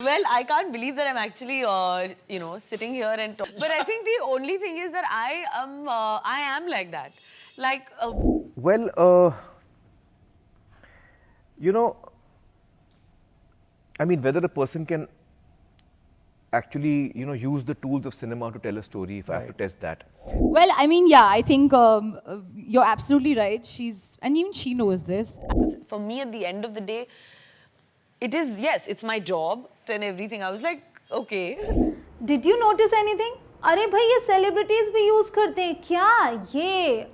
Well, I can't believe that I'm actually, sitting here and talk. But I think the only thing is that I am like that. Like, Well, you know, I mean, whether a person can actually, use the tools of cinema to tell a story, if I have to test that. Well, I mean, yeah, I think you're absolutely right. And even she knows this. for me, at the end of the day, it is, yes, it's my job and everything. I was like, okay. Did you notice anything? अरे भाई ये celebrities भी use करते हैं क्या ये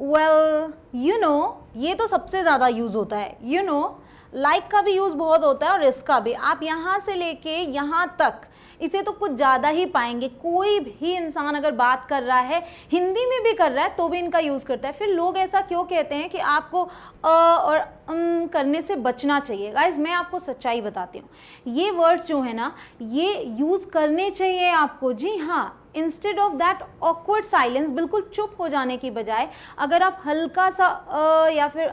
well you know ये तो सबसे ज़्यादा यूज़ होता है यू नो लाइक का भी यूज़ बहुत होता है और इसका भी आप यहाँ से लेके यहाँ तक इसे तो कुछ ज़्यादा ही पाएंगे कोई भी इंसान अगर बात कर रहा है हिंदी में भी कर रहा है तो भी इनका यूज़ करता है फिर लोग ऐसा क्यों कहते हैं कि आपको और करने से बचना चाहिए गाइज मैं आपको सच्चाई बताती हूँ ये वर्ड्स जो है ना ये यूज़ करने चाहिए आपको जी हाँ instead of that awkward silence बिल्कुल चुप हो जाने की बजाय अगर आप हल्का सा या फिर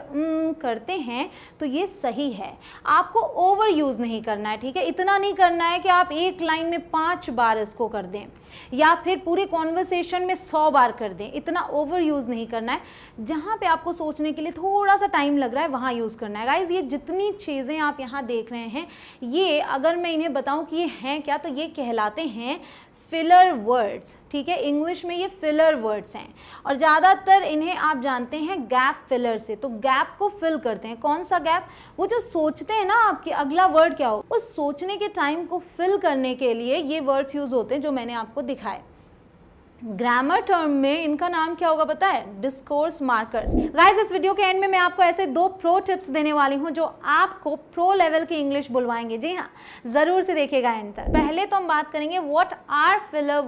करते हैं तो ये सही है आपको ओवर यूज़ नहीं करना है ठीक है इतना नहीं करना है कि आप एक लाइन में 5 बार इसको कर दें या फिर पूरे कॉन्वर्सेशन में 100 बार कर दें इतना ओवर यूज़ नहीं करना है जहाँ पे आपको सोचने के लिए थोड़ा सा टाइम लग रहा है वहाँ यूज़ करना है गाइज ये जितनी चीज़ें आप यहाँ देख रहे हैं ये अगर मैं इन्हें बताऊँ कि ये हैं क्या तो ये कहलाते हैं फिलर वर्ड्स ठीक है इंग्लिश में ये फिलर वर्ड्स हैं और ज़्यादातर इन्हें आप जानते हैं गैप फिलर से तो गैप को फिल करते हैं कौन सा गैप वो जो सोचते हैं ना आपकी अगला वर्ड क्या हो उस सोचने के टाइम को फिल करने के लिए ये वर्ड्स यूज़ होते हैं जो मैंने आपको दिखाए ग्रामर टर्म में इनका नाम क्या होगा पता है डिस्कोर्स मार्कर्स गाइस इस वीडियो के एंड में मैं आपको ऐसे 2 प्रो टिप्स देने वाली हूं जो आपको प्रो लेवल की इंग्लिश बुलवाएंगे जी हाँ जरूर से देखिएगा एंड तक पहले तो हम बात करेंगे व्हाट आर फिलर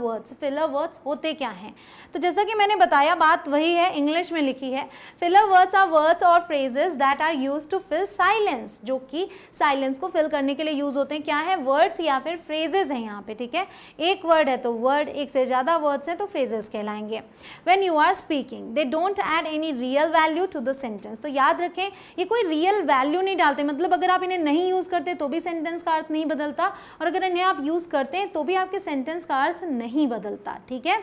वर्ड्स होते क्या हैं तो जैसा कि मैंने बताया बात वही है इंग्लिश में लिखी है फिलर वर्ड्स आर वर्ड्स और phrases that are used to fill silence जो कि साइलेंस को फिल करने के लिए यूज होते हैं क्या है वर्ड्स या फिर फ्रेजेस हैं यहाँ पे ठीक है एक वर्ड है तो वर्ड एक से ज़्यादा वर्ड्स हैं तो फ्रेजेस कहलाएंगे when you are speaking they don't add any real value to the sentence तो याद रखें ये कोई रियल वैल्यू नहीं डालते मतलब अगर आप इन्हें नहीं यूज़ करते तो भी सेंटेंस का अर्थ नहीं बदलता और अगर इन्हें आप यूज़ करते हैं तो भी आपके सेंटेंस का अर्थ नहीं बदलता ठीक है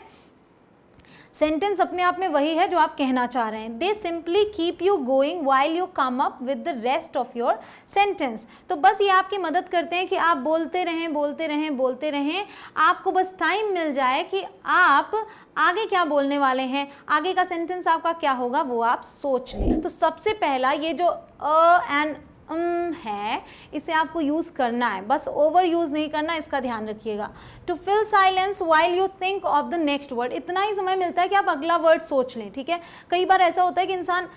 सेंटेंस अपने आप में वही है जो आप कहना चाह रहे हैं दे simply keep you going while you come up with the rest of your sentence तो बस ये आपकी मदद करते हैं कि आप बोलते रहें आपको बस टाइम मिल जाए कि आप आगे क्या बोलने वाले हैं आगे का सेंटेंस आपका क्या होगा वो आप सोच लें तो सबसे पहला ये जो एंड है इसे आपको यूज़ करना है बस ओवर यूज़ नहीं करना इसका ध्यान रखिएगा to fill silence while you think of the next word इतना ही समय मिलता है कि आप अगला वर्ड सोच लें ठीक है कई बार ऐसा होता है कि इंसान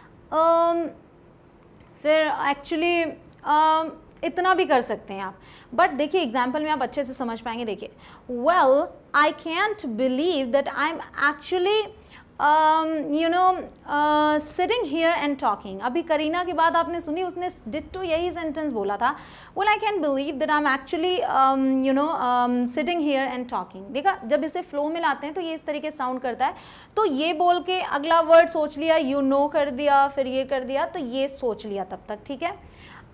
फिर एक्चुअली इतना भी कर सकते हैं आप बट देखिए एग्जाम्पल में आप अच्छे से समझ पाएंगे देखिए well I can't believe that I am actually sitting here and talking अभी करीना की बात आपने सुनी उसने डिट्टो यही सेंटेंस बोला था well I can believe that I am actually sitting here and talking देखा जब इसे फ्लो में लाते हैं तो ये इस तरीके से साउंड करता है तो ये बोल के अगला वर्ड सोच लिया यू नो कर दिया फिर ये कर दिया तो ये सोच लिया तब तक ठीक है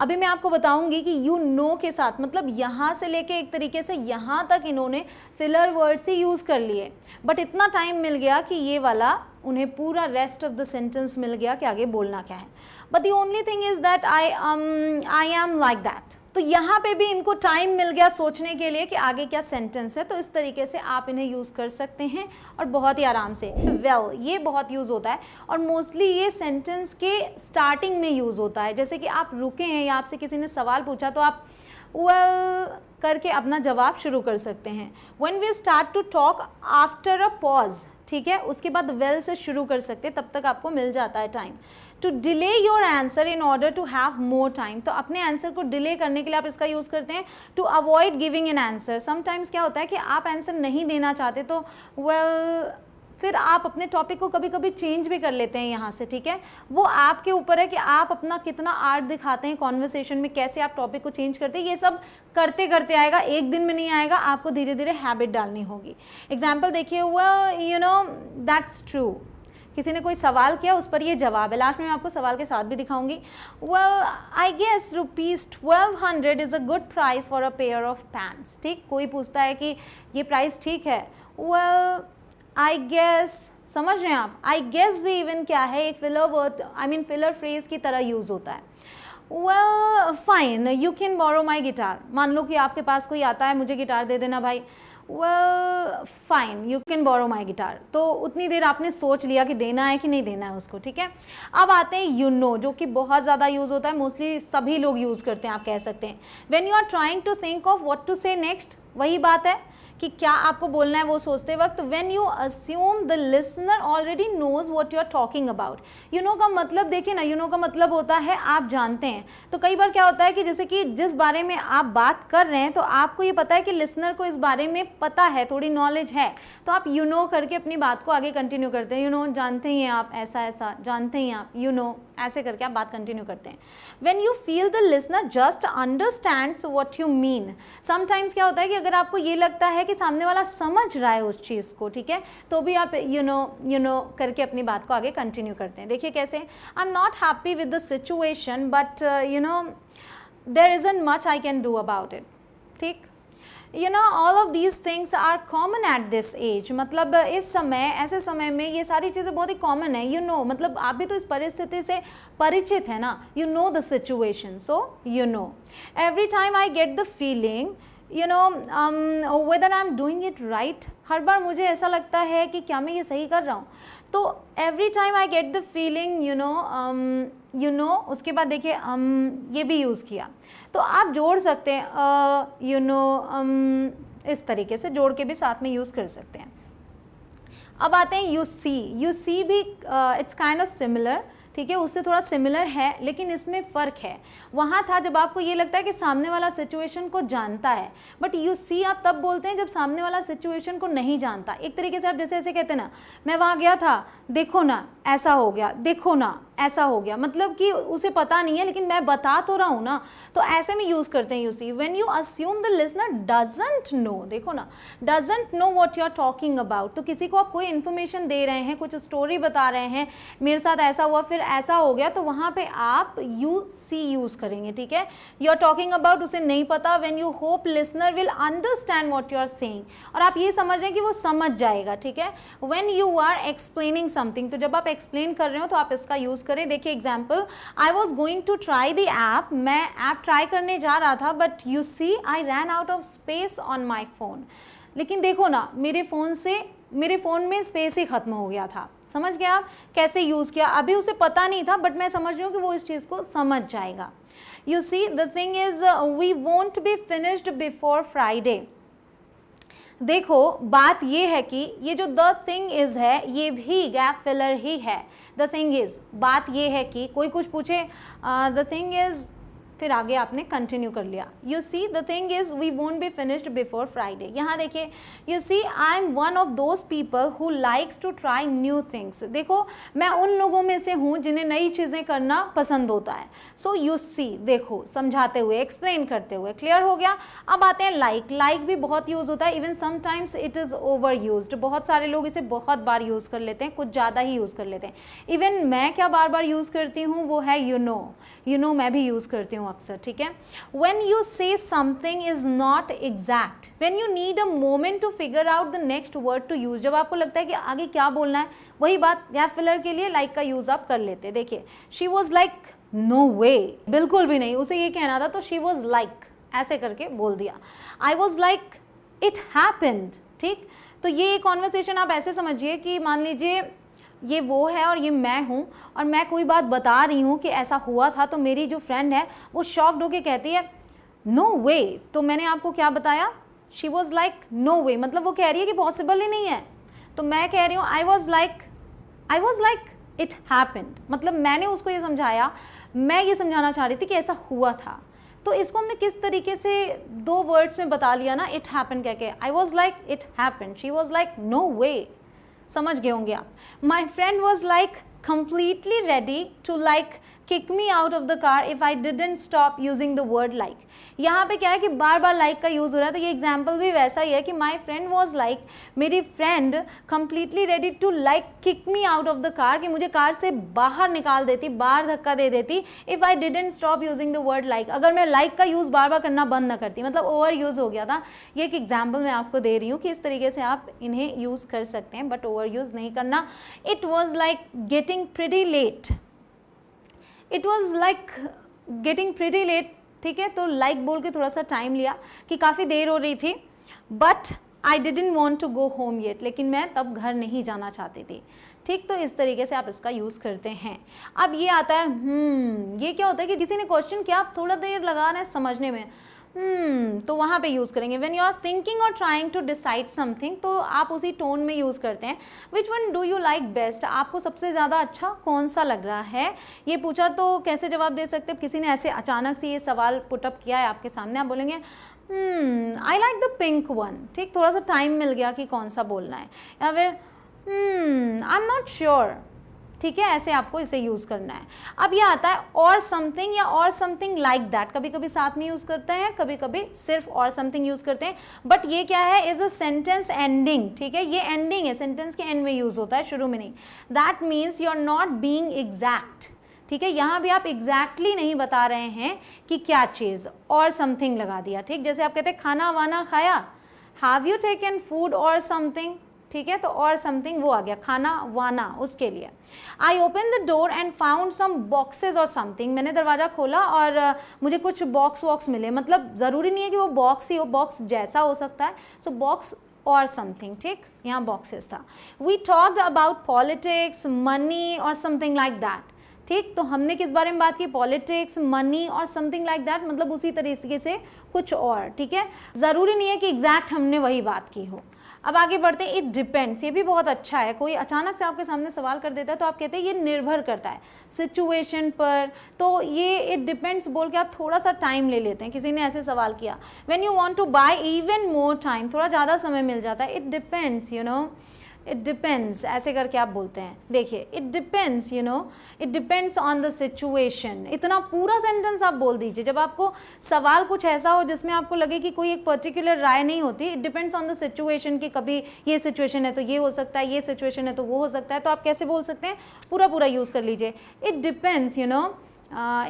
अभी मैं आपको बताऊंगी कि यू नो के साथ मतलब यहाँ से लेके एक तरीके से यहाँ तक इन्होंने फिलर वर्ड्स ही यूज़ कर लिए बट इतना टाइम मिल गया कि ये वाला उन्हें पूरा रेस्ट ऑफ द सेंटेंस मिल गया कि आगे बोलना क्या है but the only thing is that I am like that तो यहाँ पे भी इनको टाइम मिल गया सोचने के लिए कि आगे क्या सेंटेंस है तो इस तरीके से आप इन्हें यूज़ कर सकते हैं और बहुत ही आराम से वेल ये बहुत यूज़ होता है और मोस्टली ये सेंटेंस के स्टार्टिंग में यूज़ होता है जैसे कि आप रुके हैं या आपसे किसी ने सवाल पूछा तो आप वेल करके अपना जवाब शुरू कर सकते हैं when we start to talk after a pause ठीक है उसके बाद वेल से शुरू कर सकते हैं तब तक आपको मिल जाता है time to delay your answer in order to have more time तो अपने आंसर को डिले करने के लिए आप इसका यूज़ करते हैं to avoid giving an answer sometimes क्या होता है कि आप आंसर नहीं देना चाहते तो वेल फिर आप अपने टॉपिक को कभी कभी चेंज भी कर लेते हैं यहाँ से ठीक है वो आपके ऊपर है कि आप अपना कितना आर्ट दिखाते हैं कॉन्वर्सेशन में कैसे आप टॉपिक को चेंज करते हैं ये सब करते करते आएगा एक दिन में नहीं आएगा आपको धीरे धीरे हैबिट डालनी होगी एग्जाम्पल देखिए well you know that's true किसी ने कोई सवाल किया, उस पर ये जवाब है। लास्ट में मैं आपको सवाल के साथ भी दिखाऊंगी। Well I guess ₹1200 is a good price for a pair of pants. ठीक, कोई पूछता है कि ये प्राइस ठीक है। वेल आई गेस, समझ रहे हैं आप, आई गेस भी इवन क्या है, एक filler word, I mean filler phrase की तरह यूज़ होता है। Well fine, you can borrow my guitar. मान लो कि आपके पास कोई आता है, मुझे गिटार दे देना भाई। Well fine, you can borrow my guitar. तो उतनी देर आपने सोच लिया कि देना है कि नहीं देना है उसको, ठीक है। अब आते हैं यू नो, जो कि बहुत ज़्यादा यूज़ होता है, मोस्टली सभी लोग यूज़ करते हैं, आप कह सकते हैं। When you are trying to think of what to say next, वही बात है कि क्या आपको बोलना है वो सोचते वक्त। When you assume the listener already knows what you are talking about. You know का मतलब देखिए ना, यू नो का मतलब होता है आप जानते हैं। तो कई बार क्या होता है कि जैसे कि जिस बारे में आप बात कर रहे हैं, तो आपको ये पता है कि लिसनर को इस बारे में पता है, थोड़ी नॉलेज है, तो आप यू नो करके अपनी बात को आगे कंटिन्यू करते हैं। यू नो, जानते ही हैं आप, ऐसा ऐसा जानते ही आप, यू नो, ऐसे करके आप बात कंटिन्यू करते हैं। When you feel the listener just understands what you mean. Sometimes क्या होता है कि अगर आपको ये लगता है कि सामने वाला समझ रहा है उस चीज़ को, ठीक है, तो भी आप यू नो करके अपनी बात को आगे कंटिन्यू करते हैं। देखिए कैसे, I am not happy with the situation but you know there isn't much I can do about it. ठीक, you know all of these things are common at this age. मतलब इस समय, ऐसे समय में ये सारी चीज़ें बहुत ही कॉमन है। यू नो मतलब आप भी तो इस परिस्थिति से परिचित है ना, you know the situation, so you know. Every time I get the feeling you know whether I am doing it right. हर बार मुझे ऐसा लगता है कि क्या मैं ये सही कर रहा हूँ। तो every time I get the feeling you no, उसके बाद देखिए ये भी यूज़ किया, तो आप जोड़ सकते हैं यू नो, इस तरीके से जोड़ के भी साथ में यूज़ कर सकते हैं। अब आते हैं यू सी। यू सी भी इट्स काइंड ऑफ सिमिलर, ठीक है, उससे थोड़ा सिमिलर है, लेकिन इसमें फ़र्क है। वहाँ था जब आपको ये लगता है कि सामने वाला सिचुएशन को जानता है, बट यू सी आप तब बोलते हैं जब सामने वाला सिचुएशन को नहीं जानता। एक तरीके से आप जैसे ऐसे कहते हैं ना, मैं वहाँ गया था, देखो ना ऐसा हो गया, देखो ना ऐसा हो गया, मतलब कि उसे पता नहीं है लेकिन मैं बता तो रहा हूँ ना, तो ऐसे में यूज़ करते हैं you see. When you assume the listener doesn't know, देखो ना, doesn't know what you are talking about. तो किसी को आप कोई इन्फॉर्मेशन दे रहे हैं, कुछ स्टोरी बता रहे हैं, मेरे साथ ऐसा हुआ फिर ऐसा हो गया, तो वहाँ पे आप यू सी यूज़ करेंगे, ठीक है। यू आर टॉकिंग अबाउट, उसे नहीं पता। When you hope listener will understand what you are saying, और आप ये समझ रहे हैं कि वो समझ जाएगा, ठीक है। When you are explaining something, तो जब आप एक्सप्लेन कर रहे हो तो आप इसका यूज़ करें। देखिए example, I was going to try the app, मैं ऐप ट्राई करने जा रहा था, but you see I ran out of space on my phone. लेकिन देखो ना, मेरे फ़ोन में स्पेस ही खत्म हो गया था। समझ गए आप कैसे यूज़ किया। अभी उसे पता नहीं था, बट मैं समझ रही हूँ कि वो इस चीज़ को समझ जाएगा। You see the thing is we won't be finished before Friday. देखो बात ये है कि ये जो द थिंग इज है, ये भी गैप फिलर ही है। द थिंग इज, बात ये है कि कोई कुछ पूछे द थिंग इज, फिर आगे आपने कंटिन्यू कर लिया। You see the thing is we won't be finished before Friday. यहाँ देखिए, you see I am one of those people who likes to try new things. देखो मैं उन लोगों में से हूँ जिन्हें नई चीज़ें करना पसंद होता है। सो यू सी, देखो समझाते हुए, एक्सप्लेन करते हुए, क्लियर हो गया। अब आते हैं लाइक। लाइक भी बहुत यूज़ होता है, even sometimes it is over used. बहुत सारे लोग इसे बहुत बार यूज़ कर लेते हैं, कुछ ज़्यादा ही यूज़ कर लेते हैं। इवन मैं क्या बार बार यूज़ करती हूँ वो है यू नो। यू नो मैं भी यूज़ करती हूँ अक्सर, ठीक है। When you say something is not exact, when you need a moment to figure out the next word to use, जब आपको लगता है कि आगे क्या बोलना है, वही बात गैप फिलर के लिए लाइक का यूज़ आप कर लेते हैं। देखिए, she was like no way, बिल्कुल भी नहीं, उसे ये कहना था तो she was like ऐसे करके बोल दिया। I was like it happened, ठीक। तो ये कॉन्वर्सेशन आप ऐसे समझिए कि मान लीजिए ये वो है और ये मैं हूँ, और मैं कोई बात बता रही हूँ कि ऐसा हुआ था, तो मेरी जो फ्रेंड है वो शॉक्ड होके कहती है नो वे। तो मैंने आपको क्या बताया, शी वॉज लाइक नो वे, मतलब वो कह रही है कि पॉसिबल ही नहीं है। तो मैं कह रही हूँ आई वॉज लाइक इट हैपेंड, मतलब मैंने उसको ये समझाया, मैं ये समझाना चाह रही थी कि ऐसा हुआ था। तो इसको हमने किस तरीके से दो वर्ड्स में बता लिया ना, इट हैपेंड कह के। I was like it happened, she was like no way. समझ गए होंगे आप। My friend was like completely ready to like kick me out of the car if I didn't stop using the word like. यहाँ पे क्या है कि बार बार like का यूज़ हो रहा है, तो ये एग्जाम्पल भी वैसा ही है कि my friend was like, मेरी friend completely ready to like kick me out of the car, कि मुझे कार से बाहर निकाल देती, बाहर धक्का दे देती if I didn't stop using the word like, अगर मैं like का यूज़ बार बार करना बंद ना करती, मतलब ओवर यूज़ हो गया था। ये एक एग्जाम्पल मैं आपको दे रही हूँ कि इस तरीके से आप इन्हें यूज़ कर सकते हैं, बट ओवर यूज़ नहीं करना। It was like getting pretty late. It was like getting pretty late, ठीक है, तो like बोल के थोड़ा सा टाइम लिया कि काफ़ी देर हो रही थी, but I didn't want to go home yet, लेकिन मैं तब घर नहीं जाना चाहती थी। ठीक, तो इस तरीके से आप इसका यूज़ करते हैं। अब ये आता है ये क्या होता है कि किसी ने क्वेश्चन किया, आप थोड़ा देर लगा रहे हैं समझने में, तो वहाँ पे यूज़ करेंगे। व्हेन यू आर थिंकिंग और ट्राइंग टू डिसाइड समथिंग, तो आप उसी टोन में यूज़ करते हैं। Which one do you like best, आपको सबसे ज़्यादा अच्छा कौन सा लग रहा है, ये पूछा तो कैसे जवाब दे सकते हैं। किसी ने ऐसे अचानक से ये सवाल पुटअप किया है आपके सामने, आप बोलेंगे I like the pink one. ठीक, थोड़ा सा टाइम मिल गया कि कौन सा बोलना है, या फिर आई एम नॉट श्योर। ठीक है, ऐसे आपको इसे यूज़ करना है। अब ये आता है और समथिंग या और समथिंग लाइक दैट, कभी कभी साथ में यूज़ करते हैं, कभी कभी सिर्फ और समथिंग यूज़ करते हैं। बट ये क्या है, इज़ अ सेंटेंस एंडिंग। ठीक है, ये एंडिंग है, सेंटेंस के एंड में यूज़ होता है, शुरू में नहीं। That means you are not being exact. ठीक है, यहाँ भी आप एग्जैक्टली नहीं बता रहे हैं कि क्या चीज़, और समथिंग लगा दिया। ठीक, जैसे आप कहते हैं खाना वाना खाया, हैव यू टेकन फूड और समथिंग। ठीक है, तो और समथिंग वो आ गया, खाना वाना उसके लिए। I open the door and found some boxes और समथिंग, मैंने दरवाज़ा खोला और मुझे कुछ बॉक्स वॉक्स मिले। मतलब ज़रूरी नहीं है कि वो बॉक्स ही हो, बॉक्स जैसा हो सकता है। सो बॉक्स और समथिंग, ठीक, यहाँ बॉक्सेस था। We talked about politics, money और समथिंग लाइक दैट। ठीक, तो हमने किस बारे में बात की, पॉलिटिक्स, मनी और समथिंग लाइक दैट, मतलब उसी तरीके से कुछ और। ठीक है, ज़रूरी नहीं है कि एग्जैक्ट हमने वही बात की हो। अब आगे बढ़ते हैं, इट डिपेंड्स, ये भी बहुत अच्छा है। कोई अचानक से आपके सामने सवाल कर देता है तो आप कहते हैं ये निर्भर करता है सिचुएशन पर, तो ये इट डिपेंड्स बोल के आप थोड़ा सा टाइम ले लेते हैं। किसी ने ऐसे सवाल किया, when you want to buy even more time, थोड़ा ज़्यादा समय मिल जाता है। It depends, you know, it depends, ऐसे करके आप बोलते हैं। देखिए, it depends, you know, it depends on the situation. इतना पूरा सेंटेंस आप बोल दीजिए। जब आपको सवाल कुछ ऐसा हो जिसमें आपको लगे कि कोई एक पर्टिकुलर राय नहीं होती, it depends on the situation, कि कभी ये सिचुएशन है तो ये हो सकता है, ये सिचुएशन है तो वो हो सकता है, तो आप कैसे बोल सकते हैं, पूरा पूरा यूज़ कर लीजिए। It depends, you know,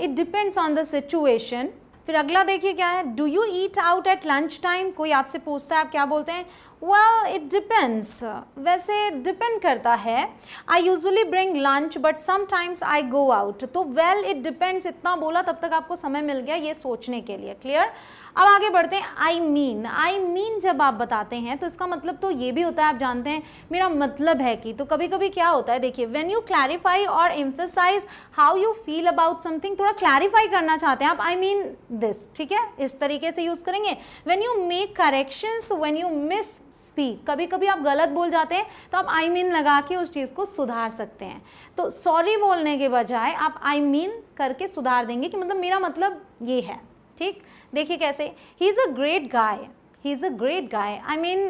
it depends on the situation. फिर अगला देखिए क्या है, do you eat out at lunch time. कोई आपसे पूछता है, आप क्या बोलते हैं, वेल इट डिपेंड्स, वैसे डिपेंड करता है। I usually bring lunch but sometimes I go out. तो वेल इट डिपेंड्स इतना बोला, तब तक आपको समय मिल गया ये सोचने के लिए। क्लियर। अब आगे बढ़ते हैं, आई मीन जब आप बताते हैं तो इसका मतलब तो ये भी होता है, आप जानते हैं मेरा मतलब है कि। तो कभी कभी क्या होता है, देखिए, व्हेन यू क्लैरिफाई और emphasize how you feel about something, थोड़ा क्लैरिफाई करना चाहते हैं आप, आई मीन दिस। ठीक है, इस तरीके से यूज़ करेंगे। When you make corrections, when you miss speak, कभी कभी आप गलत बोल जाते हैं तो आप आई मीन लगा के उस चीज़ को सुधार सकते हैं। तो सॉरी बोलने के बजाय आप आई मीन करके सुधार देंगे कि मतलब मेरा मतलब ये है। ठीक, देखिए कैसे, he is a great guy, he is a great guy, I mean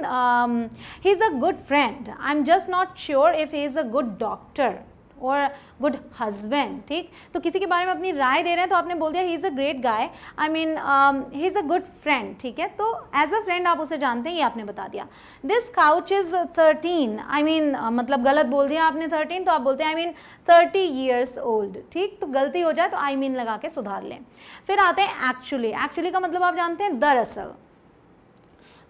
he is a good friend, I'm just not sure if he is a good doctor or good husband। ठीक, तो किसी के बारे में अपनी राय दे रहे हैं तो आपने बोल दिया he is a great guy, I mean he is a good friend। ठीक है, तो as a friend आप उसे जानते हैं, ये आपने बता दिया। this couch is 13, I mean मतलब गलत बोल दिया आपने 13, तो आप बोलते हैं I mean 30 years old। ठीक, तो गलती हो जाए तो I mean लगा के सुधार लें। फिर आते हैं एक्चुअली का मतलब आप जानते हैं, दरअसल।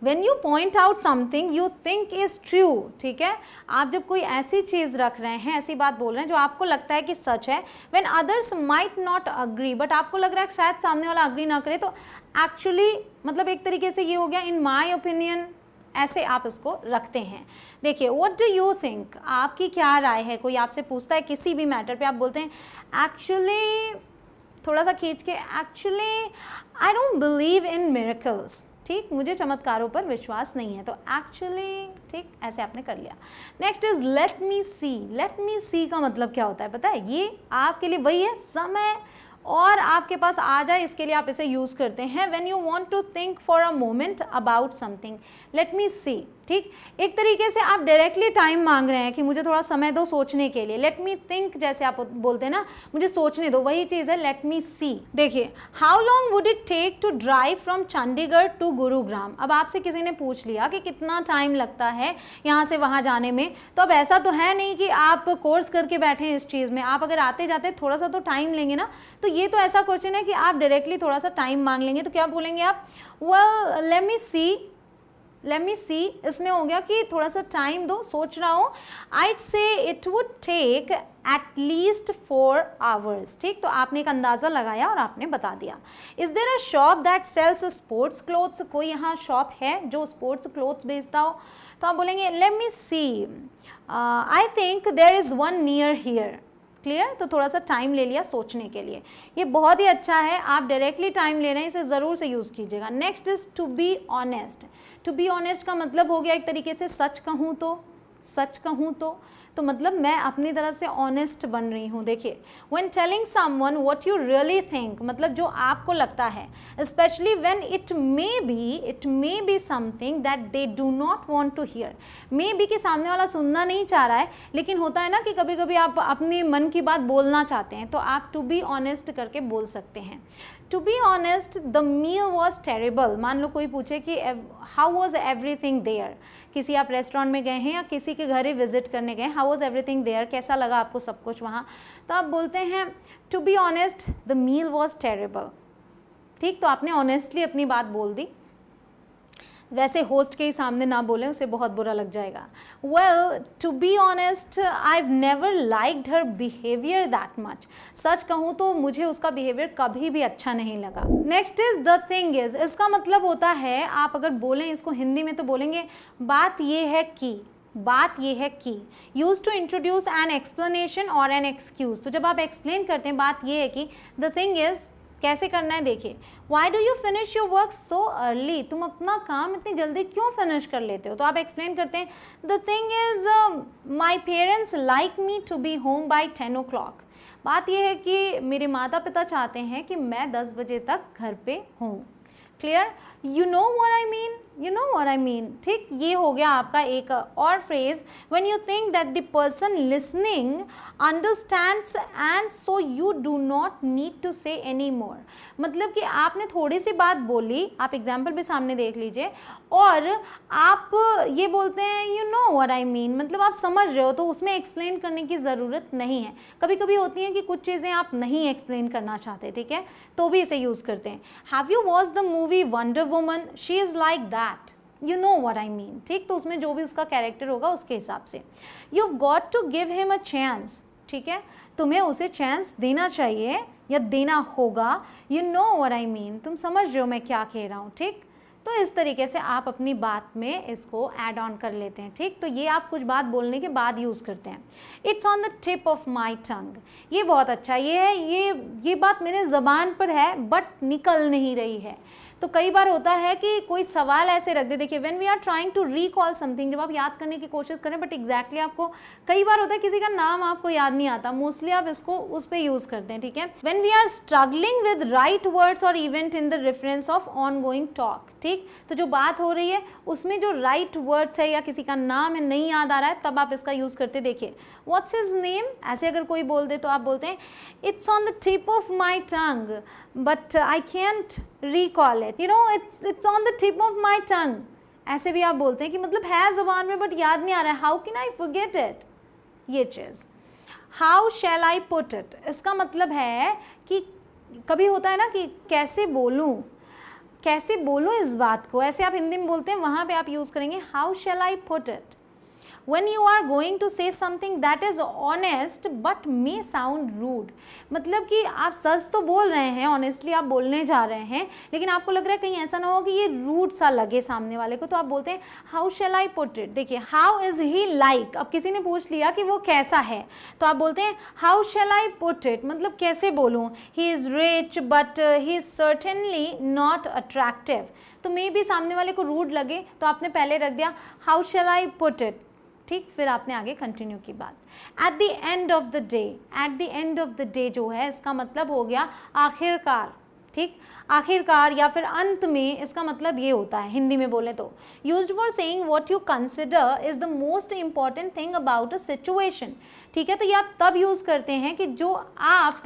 When you point out something you think is true, ठीक है, आप जब कोई ऐसी चीज़ रख रहे हैं, ऐसी बात बोल रहे हैं जो आपको लगता है कि सच है, when others might not agree, but आपको लग रहा है शायद सामने वाला अग्री ना करे, तो एक्चुअली मतलब एक तरीके से ये हो गया इन माई ओपिनियन, ऐसे आप इसको रखते हैं। देखिए, what do you think, आपकी क्या राय है। कोई आपसे पूछता है किसी भी मैटर पे, आप बोलते हैं एक्चुअली, थोड़ा सा खींच के, actually I don't believe in miracles. ठीक, मुझे चमत्कारों पर विश्वास नहीं है, तो एक्चुअली, ठीक, ऐसे आपने कर लिया। Next is let me see. Let me see का मतलब क्या होता है पता है, ये आपके लिए वही है, समय और आपके पास आ जाए, इसके लिए आप इसे यूज़ करते हैं when you want to think for a moment about something, let me see. ठीक, एक तरीके से आप डायरेक्टली टाइम मांग रहे हैं कि मुझे थोड़ा समय दो सोचने के लिए, लेट मी थिंक, जैसे आप बोलते हैं ना मुझे सोचने दो, वही चीज़ है लेट मी सी। देखिए, how long would it take to drive from Chandigarh to Gurugram. अब आपसे किसी ने पूछ लिया कि कितना टाइम लगता है यहाँ से वहाँ जाने में, तो अब ऐसा तो है नहीं कि आप कोर्स करके बैठे हैं इस चीज़ में, आप अगर आते जाते थोड़ा सा तो टाइम लेंगे ना। तो ये तो ऐसा क्वेश्चन है कि आप डायरेक्टली थोड़ा सा टाइम मांग लेंगे, तो क्या बोलेंगे आप, वेल लेट मी सी, इसमें हो गया कि थोड़ा सा टाइम दो, सोच रहा हूँ। I'd say it would take at least 4 hours। ठीक, तो आपने एक अंदाज़ा लगाया और आपने बता दिया। Is there a shop that sells sports clothes? कोई यहाँ शॉप है जो स्पोर्ट्स क्लोथ्स बेचता हो? तो आप बोलेंगे let me see, I think there is one near here। Clear, तो थोड़ा सा टाइम ले लिया सोचने के लिए, ये बहुत ही अच्छा है। आप डायरेक्टली टाइम ले रहे हैं, इसे ज़रूर से यूज़ कीजिएगा। Next is to be honest. To be honest का मतलब हो गया एक तरीके से सच कहूँ तो मतलब मैं अपनी तरफ से ऑनेस्ट बन रही हूँ। देखिए, when telling someone what you really think, मतलब जो आपको लगता है, specially when it may be something that they do not want to hear. May be के सामने वाला सुनना नहीं चाह रहा है, लेकिन होता है ना कि कभी कभी आप अपने मन की बात बोलना चाहते हैं, तो आप टू बी ऑनेस्ट करके बोल सकते हैं। To be honest, the meal was terrible. मान लो कोई पूछे कि हाउ वॉज एवरीथिंग देयर, किसी आप रेस्टोरेंट में गए हैं या किसी के घर ही विजिट करने गए, हाउ वॉज एवरीथिंग देयर, कैसा लगा आपको सब कुछ वहाँ, तो आप बोलते हैं to be honest the meal was terrible. ठीक, तो आपने ऑनेस्टली अपनी बात बोल दी। वैसे होस्ट के ही सामने ना बोलें, उसे बहुत बुरा लग जाएगा। Well, to be honest, I never liked her behaviour that much. सच कहूँ तो मुझे उसका बिहेवियर कभी भी अच्छा नहीं लगा। Next is the thing is, इसका मतलब होता है, आप अगर बोलें इसको हिंदी में तो बोलेंगे बात ये है कि, use to introduce an explanation और एन एक्सक्यूज। तो जब आप एक्सप्लेन करते हैं बात ये है कि, द थिंग इज, कैसे करना है देखिए, why do you finish your work so early, तुम अपना काम इतनी जल्दी क्यों फिनिश कर लेते हो। तो आप एक्सप्लेन करते हैं, the thing is my parents like me to be home by 10 o'clock। बात यह है कि मेरे माता पिता चाहते हैं कि मैं 10 बजे तक घर पे हूँ। Clear, you know what I mean. ठीक, ये हो गया आपका एक और phrase, when you think that the person listening understands and so you do not need to say any more. मतलब कि आपने थोड़ी सी बात बोली, आप एग्जाम्पल भी सामने देख लीजिए, और आप ये बोलते हैं you know what I mean, मतलब आप समझ रहे हो, तो उसमें एक्सप्लेन करने की ज़रूरत नहीं है। कभी कभी होती हैं कि कुछ चीज़ें आप नहीं एक्सप्लेन करना चाहते, ठीक है, तो भी इसे यूज़ करते हैं। Have you watch the movie wonder woman, she is like that, you know what I mean. ठीक, तो उसमें जो भी उसका कैरेक्टर होगा उसके हिसाब से। You got to give him a chance. ठीक है, तुम्हें उसे चांस देना चाहिए या देना होगा। You know what I mean, तुम समझ रहे हो मैं क्या कह रहा हूँ। ठीक, तो इस तरीके से आप अपनी बात में इसको ऐड ऑन कर लेते हैं। ठीक, तो ये आप कुछ बात बोलने के बाद यूज़ करते हैं। It's on the tip of my tongue, ये बहुत अच्छा, ये है, ये बात मेरे ज़बान पर है बट निकल नहीं रही है। तो कई बार होता है कि कोई सवाल ऐसे रख दे, देखिए when we are trying to recall something, जब आप याद करने की कोशिश करें बट एग्जैक्टली आपको, कई बार होता है किसी का नाम आपको याद नहीं आता, मोस्टली आप इसको उस पर यूज़ करते हैं। ठीक है, when we are struggling with right words और event in the reference of on going talk. ठीक, तो जो बात हो रही है उसमें जो राइट वर्ड्स है या किसी का नाम है नहीं याद आ रहा है, तब आप इसका यूज़ करते। देखिए, व्हाट्स हिज नेम, ऐसे अगर कोई बोल दे तो आप बोलते हैं it's on the tip of my tongue but I can't recall it, you know, it's on the tip of my tongue. ऐसे भी आप बोलते हैं कि मतलब है ज़बान में बट याद नहीं आ रहा है, how can I forget it, ये चीज़। How shall I put it, इसका मतलब है कि कभी होता है ना कि कैसे बोलूँ इस बात को, ऐसे आप हिंदी में बोलते हैं, वहाँ पे आप यूज़ करेंगे how shall I put it. When you are going to say something that is honest but may sound rude, मतलब कि आप सच तो बोल रहे हैं, ऑनेस्टली आप बोलने जा रहे हैं, लेकिन आपको लग रहा है कहीं ऐसा ना हो कि ये रूड सा लगे सामने वाले को, तो आप बोलते हैं how shall I put it. देखिए, हाउ इज़ ही लाइक, अब किसी ने पूछ लिया कि वो कैसा है, तो आप बोलते हैं how shall I put it, मतलब कैसे बोलूँ, he is rich but he is certainly not attractive. तो मे भी सामने वाले को रूड लगे, तो आपने पहले रख दिया how shall I put it, ठीक, फिर आपने आगे कंटिन्यू की बात। Eight the end of the day, eight the end of the day जो है इसका मतलब हो गया आखिरकार, ठीक, आखिरकार या फिर अंत में, इसका मतलब ये होता है हिंदी में बोले तो। Used for saying what you consider is the most important thing about a situation, ठीक है। तो ये आप तब यूज़ करते हैं कि जो आप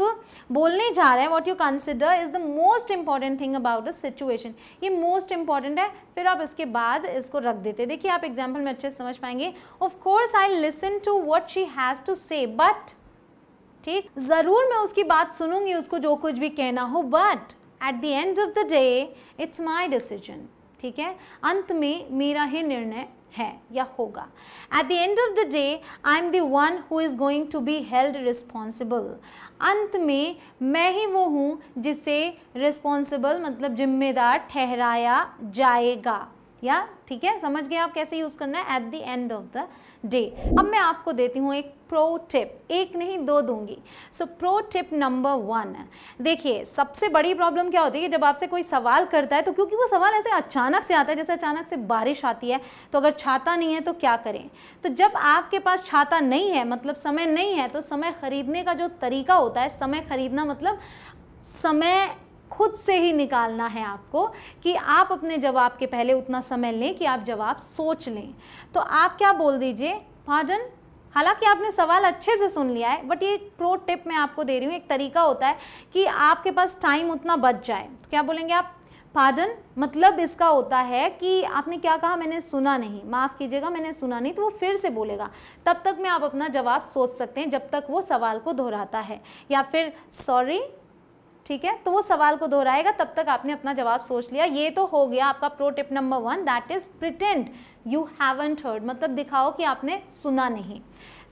बोलने जा रहे हैं, what you consider is the most important thing about a situation, ये मोस्ट इंपॉर्टेंट है, फिर आप इसके बाद इसको रख देते। देखिए आप एग्जाम्पल में अच्छे से समझ पाएंगे। Of course I listen to what she has to say, but, ठीक, ज़रूर मैं उसकी बात सुनूंगी, उसको जो कुछ भी कहना हो, but at the end of the day it's my decision, ठीक है, अंत में मेरा ही निर्णय है या होगा। At the end of the day I am the one who is going to be held responsible, अंत में मैं ही वो हूँ जिसे रिस्पॉन्सिबल मतलब जिम्मेदार ठहराया जाएगा, या ठीक है, समझ गए आप कैसे यूज़ करना है, eight the end of the day. अब मैं आपको देती हूँ एक प्रो टिप, एक नहीं दो दूंगी। सो प्रो टिप नंबर 1, देखिए सबसे बड़ी प्रॉब्लम क्या होती है कि जब आपसे कोई सवाल करता है तो क्योंकि वो सवाल ऐसे अचानक से आता है, जैसे अचानक से बारिश आती है, तो अगर छाता नहीं है तो क्या करें। तो जब आपके पास छाता नहीं है, मतलब समय नहीं है, तो समय खरीदने का जो तरीका होता है, समय खरीदना मतलब समय खुद से ही निकालना है आपको, कि आप अपने जवाब के पहले उतना समय लें कि आप जवाब सोच लें। तो आप क्या बोल दीजिए, पार्डन, हालांकि आपने सवाल अच्छे से सुन लिया है, बट ये एक प्रो टिप मैं आपको दे रही हूँ, एक तरीका होता है कि आपके पास टाइम उतना बच जाए। तो क्या बोलेंगे आप, पार्डन, मतलब इसका होता है कि आपने क्या कहा, मैंने सुना नहीं, माफ़ कीजिएगा मैंने सुना नहीं, तो वो फिर से बोलेगा, तब तक में आप अपना जवाब सोच सकते हैं जब तक वो सवाल को दोहराता है, या फिर सॉरी, ठीक है, तो वो सवाल को दोहराएगा, तब तक आपने अपना जवाब सोच लिया। ये तो हो गया आपका pro tip number 1, that is pretend you haven't heard, मतलब दिखाओ कि आपने सुना नहीं।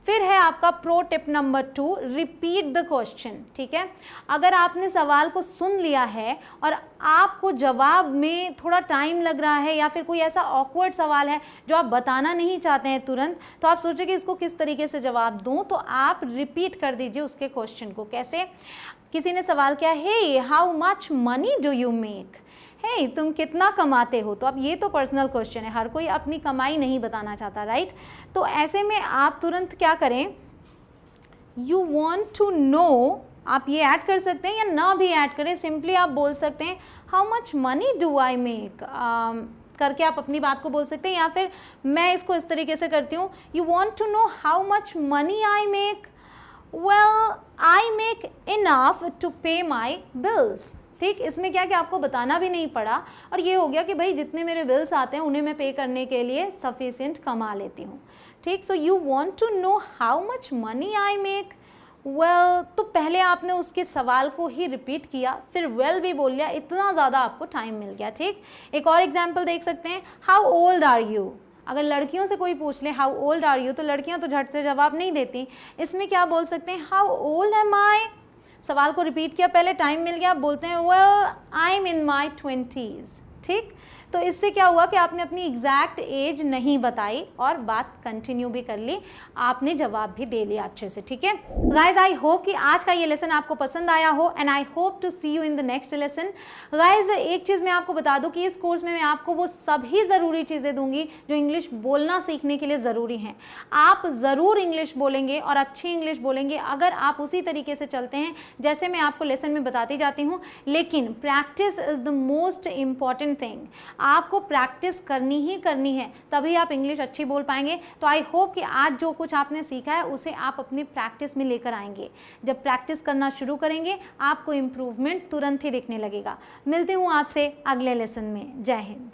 फिर है आपका pro tip number 2, repeat the question, ठीक है। अगर आपने सवाल को सुन लिया है और आपको जवाब में थोड़ा टाइम लग रहा है, या फिर कोई ऐसा ऑकवर्ड सवाल है जो आप बताना नहीं चाहते हैं तुरंत, तो आप सोचें कि इसको किस तरीके से जवाब दूं, तो आप रिपीट कर दीजिए उसके क्वेश्चन को। कैसे, किसी ने सवाल किया, hey how much money do you make, hey तुम कितना कमाते हो, तो अब ये तो पर्सनल क्वेश्चन है, हर कोई अपनी कमाई नहीं बताना चाहता, राइट। तो ऐसे में आप तुरंत क्या करें, यू वॉन्ट टू नो, आप ये ऐड कर सकते हैं या ना भी ऐड करें, सिंपली आप बोल सकते हैं how much money do I make करके आप अपनी बात को बोल सकते हैं। या फिर मैं इसको इस तरीके से करती हूँ, you want to know how much money I make, well I make enough to pay my bills, ठीक, इसमें क्या कि आपको बताना भी नहीं पड़ा, और ये हो गया कि भाई जितने मेरे बिल्स आते हैं उन्हें मैं पे करने के लिए सफिशिएंट कमा लेती हूँ, ठीक। So you want to know how much money I make, well, तो पहले आपने उसके सवाल को ही रिपीट किया, फिर वेल भी बोल लिया, इतना ज़्यादा आपको टाइम मिल गया, ठीक। एक और एग्जाम्पल देख सकते हैं, हाउ ओल्ड आर यू, अगर लड़कियों से कोई पूछ ले हाउ ओल्ड आर यू, तो लड़कियां तो झट से जवाब नहीं देती, इसमें क्या बोल सकते हैं, हाउ ओल्ड एम आई, सवाल को रिपीट किया, पहले टाइम मिल गया, आप बोलते हैं well I am in my 20s, ठीक। तो इससे क्या हुआ कि आपने अपनी एग्जैक्ट एज नहीं बताई और बात कंटिन्यू भी कर ली, आपने जवाब भी दे लिया अच्छे से, ठीक है। गाइज आई होप कि आज का ये लेसन आपको पसंद आया हो, and I hope to see you in the next lesson. Guys एक चीज़ मैं आपको बता दूं कि इस कोर्स में मैं आपको वो सभी ज़रूरी चीज़ें दूंगी जो इंग्लिश बोलना सीखने के लिए ज़रूरी हैं। आप ज़रूर इंग्लिश बोलेंगे और अच्छी इंग्लिश बोलेंगे अगर आप उसी तरीके से चलते हैं जैसे मैं आपको लेसन में बताती जाती हूँ, लेकिन practice is the most important thing. आपको प्रैक्टिस करनी ही करनी है, तभी आप इंग्लिश अच्छी बोल पाएंगे। तो आई होप कि आज जो कुछ आपने सीखा है उसे आप अपनी प्रैक्टिस में लेकर आएंगे। जब प्रैक्टिस करना शुरू करेंगे आपको इम्प्रूवमेंट तुरंत ही दिखने लगेगा। मिलती हूँ आपसे अगले लेसन में। जय हिंद।